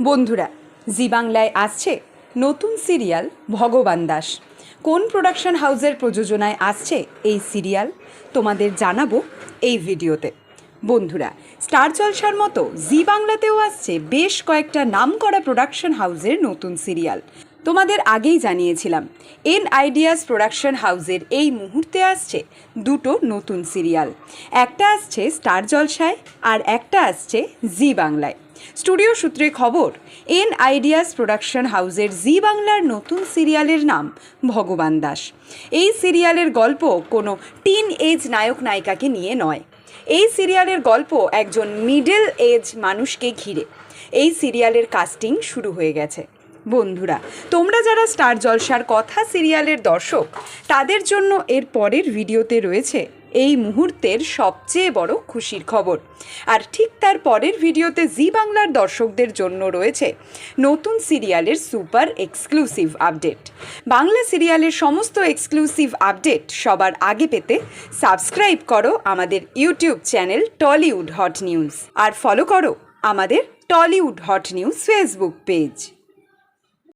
বন্ধুরা, জি বাংলায় আসছে নতুন সিরিয়াল ভগবান দাস। কোন প্রোডাকশন হাউসের প্রযোজনায় আসছে এই সিরিয়াল তোমাদের জানাবো এই ভিডিওতে। বন্ধুরা, স্টার জলসার মতো জি বাংলাতেও আসছে বেশ কয়েকটা নামকরা প্রোডাকশন হাউসের নতুন সিরিয়াল। তোমাদের আগেই জানিয়েছিলাম এন আইডিয়াস প্রোডাকশন হাউসের এই মুহূর্তে আসছে দুটো নতুন সিরিয়াল। একটা আসছে স্টার জলসায় আর একটা আসছে জি বাংলায়। স্টুডিও সূত্রে খবর, এন আইডিয়াস প্রোডাকশন হাউসের জি বাংলার নতুন সিরিয়ালের নাম ভগবান দাস। এই সিরিয়ালের গল্প কোনো টিন এজ নায়ক নায়িকাকে নিয়ে নয়। এই সিরিয়ালের গল্প একজন মিডল এজ মানুষকে ঘিরে। এই সিরিয়ালের কাস্টিং শুরু হয়ে গেছে। বন্ধুরা, তোমরা যারা স্টার জলসার কথা সিরিয়ালের দর্শক, তাদের জন্য এর পরের ভিডিওতে রয়েছে এই মুহূর্তের সবচেয়ে বড় খুশির খবর। আর ঠিক তার পরের ভিডিওতে জি বাংলার দর্শকদের জন্য রয়েছে নতুন সিরিয়ালের সুপার এক্সক্লুসিভ আপডেট। বাংলা সিরিয়ালের সমস্ত এক্সক্লুসিভ আপডেট সবার আগে পেতে সাবস্ক্রাইব করো আমাদের YouTube channel Tollywood hot news, আর ফলো করো আমাদের Tollywood hot news Facebook page.